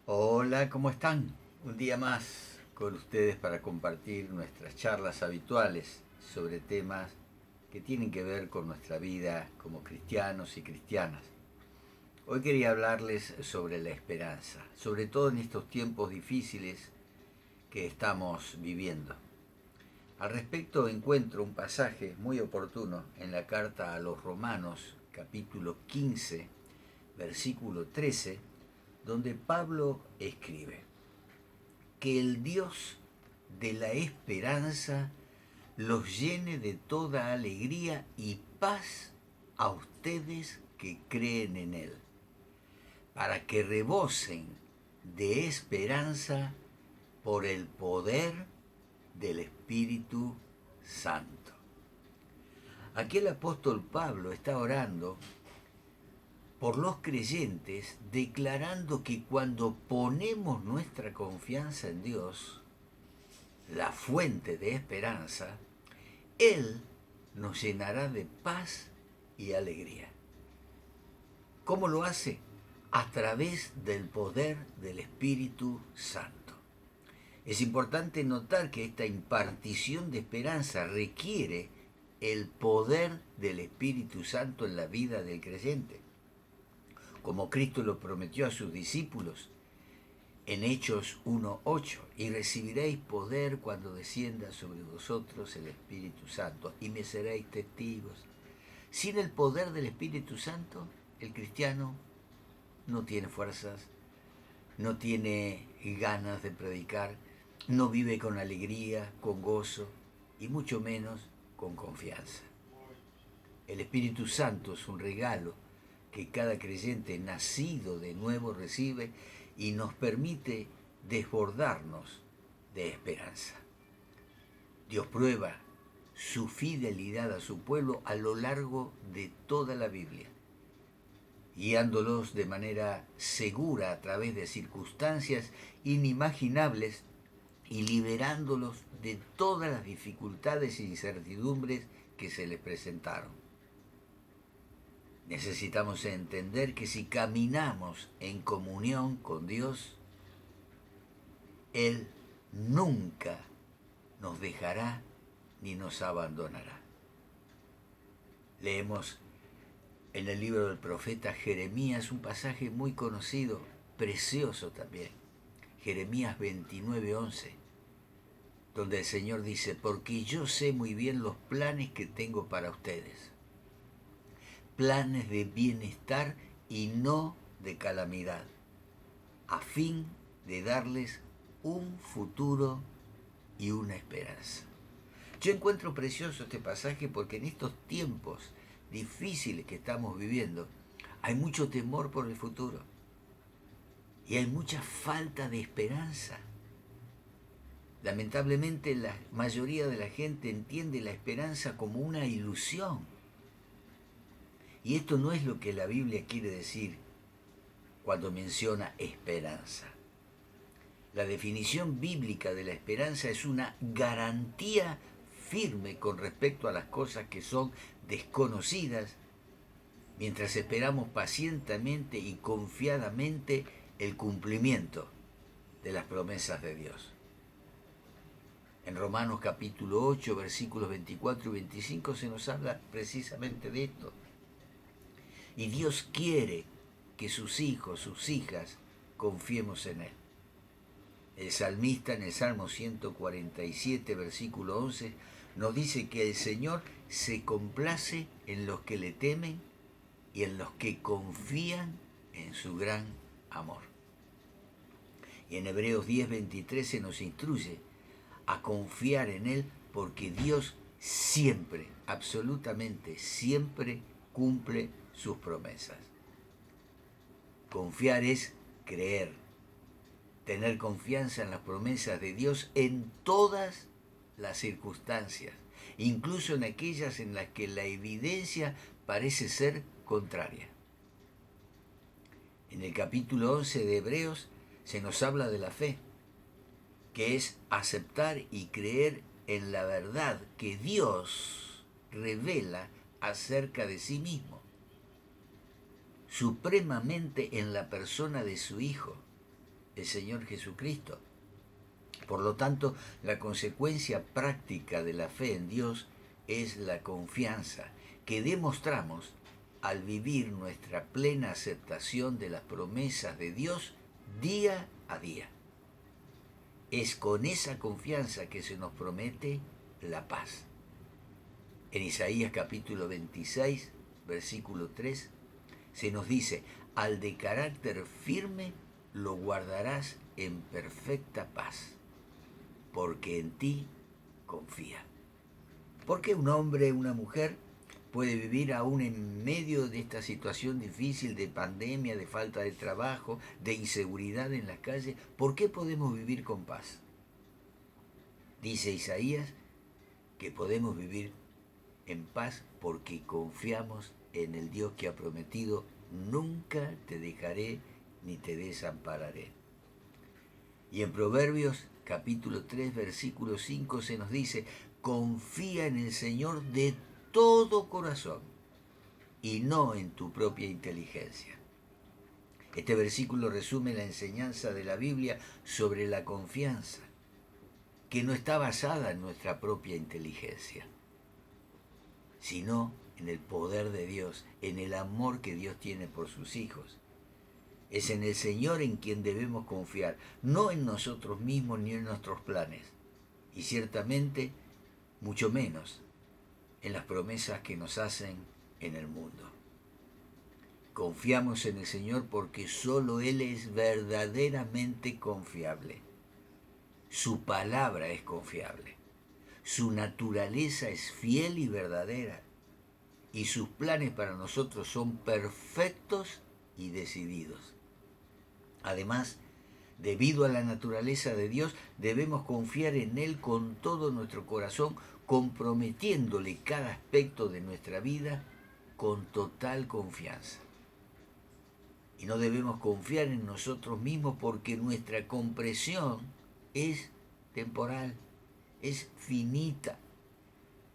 Hola, ¿cómo están? Un día más con ustedes para compartir nuestras charlas habituales sobre temas que tienen que ver con nuestra vida como cristianos y cristianas. Hoy quería hablarles sobre la esperanza, sobre todo en estos tiempos difíciles que estamos viviendo. Al respecto encuentro un pasaje muy oportuno en la carta a los Romanos, capítulo 15, versículo 13, donde Pablo escribe: que el Dios de la esperanza los llene de toda alegría y paz a ustedes que creen en Él, para que rebosen de esperanza por el poder del Espíritu Santo. Aquí el apóstol Pablo está orando por los creyentes, declarando que cuando ponemos nuestra confianza en Dios, la fuente de esperanza, Él nos llenará de paz y alegría. ¿Cómo lo hace? A través del poder del Espíritu Santo. Es importante notar que esta impartición de esperanza requiere el poder del Espíritu Santo en la vida del creyente. Como Cristo lo prometió a sus discípulos en Hechos 1:8, y recibiréis poder cuando descienda sobre vosotros el Espíritu Santo, y me seréis testigos. Sin el poder del Espíritu Santo, el cristiano no tiene fuerzas, no tiene ganas de predicar, no vive con alegría, con gozo, y mucho menos con confianza. El Espíritu Santo es un regalo que cada creyente nacido de nuevo recibe y nos permite desbordarnos de esperanza. Dios prueba su fidelidad a su pueblo a lo largo de toda la Biblia, guiándolos de manera segura a través de circunstancias inimaginables y liberándolos de todas las dificultades e incertidumbres que se les presentaron. Necesitamos entender que si caminamos en comunión con Dios, Él nunca nos dejará ni nos abandonará. Leemos en el libro del profeta Jeremías un pasaje muy conocido, precioso también, Jeremías 29:11, donde el Señor dice: porque yo sé muy bien los planes que tengo para ustedes, planes de bienestar y no de calamidad, a fin de darles un futuro y una esperanza. Yo encuentro precioso este pasaje porque en estos tiempos difíciles que estamos viviendo hay mucho temor por el futuro y hay mucha falta de esperanza. Lamentablemente la mayoría de la gente entiende la esperanza como una ilusión. Y esto no es lo que la Biblia quiere decir cuando menciona esperanza. La definición bíblica de la esperanza es una garantía firme con respecto a las cosas que son desconocidas, mientras esperamos pacientemente y confiadamente el cumplimiento de las promesas de Dios. En Romanos capítulo 8, versículos 24 y 25 se nos habla precisamente de esto. Y Dios quiere que sus hijos, sus hijas, confiemos en Él. El salmista en el Salmo 147, versículo 11, nos dice que el Señor se complace en los que le temen y en los que confían en su gran amor. Y en Hebreos 10:23 se nos instruye a confiar en Él porque Dios siempre, absolutamente siempre, cumple sus promesas. Confiar es creer, tener confianza en las promesas de Dios en todas las circunstancias, incluso en aquellas en las que la evidencia parece ser contraria. En el capítulo 11 de Hebreos se nos habla de la fe, que es aceptar y creer en la verdad que Dios revela acerca de sí mismo, supremamente en la persona de su Hijo, el Señor Jesucristo. Por lo tanto, la consecuencia práctica de la fe en Dios es la confianza que demostramos al vivir nuestra plena aceptación de las promesas de Dios día a día. Es con esa confianza que se nos promete la paz. En Isaías capítulo 26, versículo 3, se nos dice: al de carácter firme lo guardarás en perfecta paz, porque en ti confía. ¿Por qué un hombre, una mujer puede vivir aún en medio de esta situación difícil de pandemia, de falta de trabajo, de inseguridad en las calles? ¿Por qué podemos vivir con paz? Dice Isaías que podemos vivir en paz porque confiamos en el Dios que ha prometido: nunca te dejaré ni te desampararé. Y en Proverbios capítulo 3, versículo 5 se nos dice: confía en el Señor de todo corazón y no en tu propia inteligencia. Este versículo resume la enseñanza de la Biblia sobre la confianza, que no está basada en nuestra propia inteligencia, sino en el poder de Dios, en el amor que Dios tiene por sus hijos. Es en el Señor en quien debemos confiar, no en nosotros mismos ni en nuestros planes, y ciertamente mucho menos en las promesas que nos hacen en el mundo. Confiamos en el Señor porque solo Él es verdaderamente confiable. Su palabra es confiable. Su naturaleza es fiel y verdadera. Y sus planes para nosotros son perfectos y decididos. Además, debido a la naturaleza de Dios, debemos confiar en Él con todo nuestro corazón, comprometiéndole cada aspecto de nuestra vida con total confianza. Y no debemos confiar en nosotros mismos porque nuestra comprensión es temporal, es finita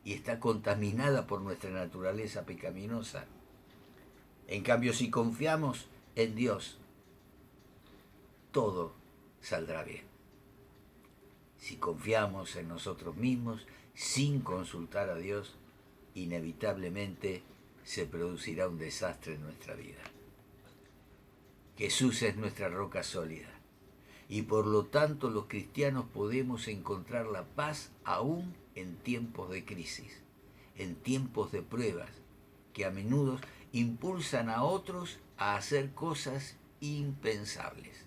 y está contaminada por nuestra naturaleza pecaminosa. En cambio, si confiamos en Dios, todo saldrá bien. Si confiamos en nosotros mismos sin consultar a Dios, inevitablemente se producirá un desastre en nuestra vida. Jesús es nuestra roca sólida y por lo tanto los cristianos podemos encontrar la paz aún en tiempos de crisis, en tiempos de pruebas que a menudo impulsan a otros a hacer cosas impensables.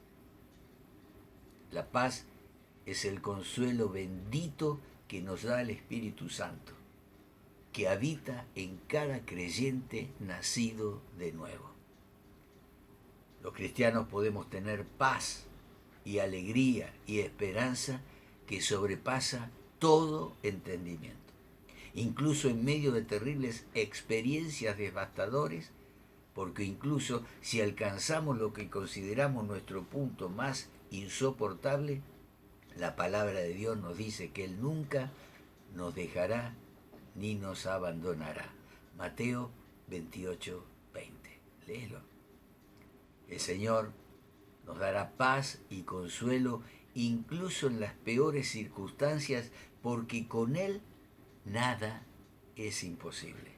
La paz es el consuelo bendito que nos da el Espíritu Santo, que habita en cada creyente nacido de nuevo. Los cristianos podemos tener paz y alegría y esperanza que sobrepasa todo entendimiento. Incluso en medio de terribles experiencias devastadoras, porque incluso si alcanzamos lo que consideramos nuestro punto más insoportable, la palabra de Dios nos dice que Él nunca nos dejará ni nos abandonará. Mateo 28, 20. Léelo. El Señor nos dará paz y consuelo incluso en las peores circunstancias, porque con Él nada es imposible.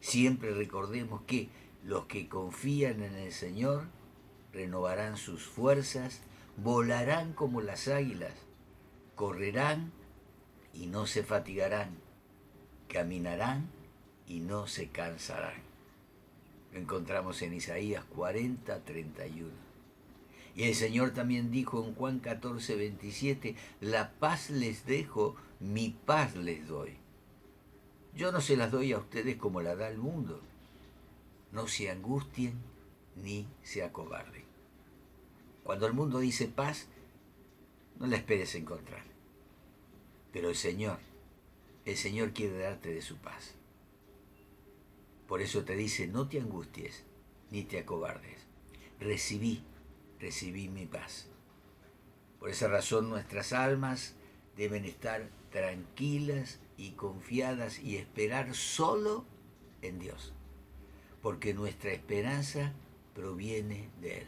Siempre recordemos que los que confían en el Señor renovarán sus fuerzas, volarán como las águilas, correrán y no se fatigarán, caminarán y no se cansarán. Lo encontramos en Isaías 40, 31. Y el Señor también dijo en Juan 14, 27, la paz les dejo, mi paz les doy. Yo no se las doy a ustedes como la da el mundo. No se angustien ni se acobarden. Cuando el mundo dice paz, no la esperes encontrar. Pero el Señor quiere darte de su paz. Por eso te dice, no te angusties ni te acobardes. Recibí mi paz. Por esa razón nuestras almas deben estar tranquilas y confiadas y esperar solo en Dios, porque nuestra esperanza proviene de Él.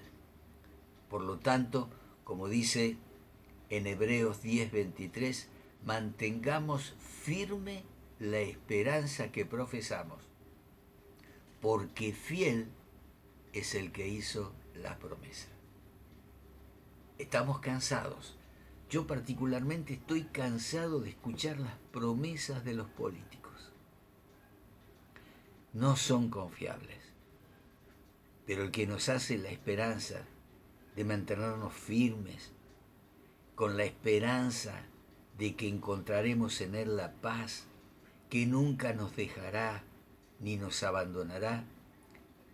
Por lo tanto, Como dice en Hebreos 10:23, mantengamos firme la esperanza que profesamos, porque fiel es el que hizo la promesa. Estamos cansados. Yo particularmente estoy cansado de escuchar las promesas de los políticos. No son confiables. Pero el que nos hace la esperanza de mantenernos firmes, con la esperanza de que encontraremos en Él la paz, que nunca nos dejará ni nos abandonará,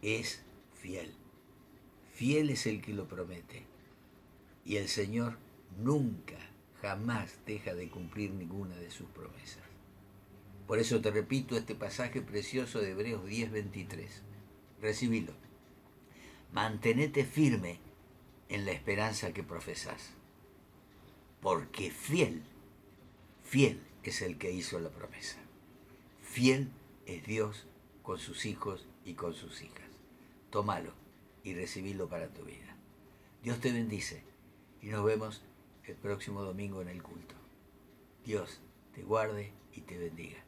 es fiel. Fiel es el que lo promete. Y el Señor nunca, jamás deja de cumplir ninguna de sus promesas. Por eso te repito este pasaje precioso de Hebreos 10:23. Recibilo. Mantenete firme en la esperanza que profesás, porque fiel es el que hizo la promesa. Fiel es Dios con sus hijos y con sus hijas. Tómalo y recibilo para tu vida. Dios te bendice y nos vemos el próximo domingo en el culto. Dios te guarde y te bendiga.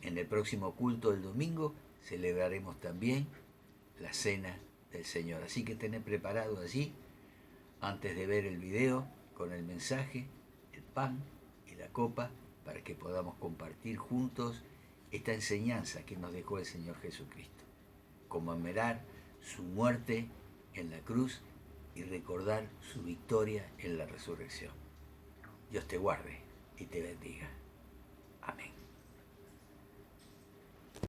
En el próximo culto del domingo celebraremos también la cena del Señor. Así que tened preparado allí, antes de ver el video, con el mensaje, el pan y la copa, para que podamos compartir juntos esta enseñanza que nos dejó el Señor Jesucristo. Conmemorar su muerte en la cruz y recordar su victoria en la resurrección. Dios te guarde y te bendiga. Amén.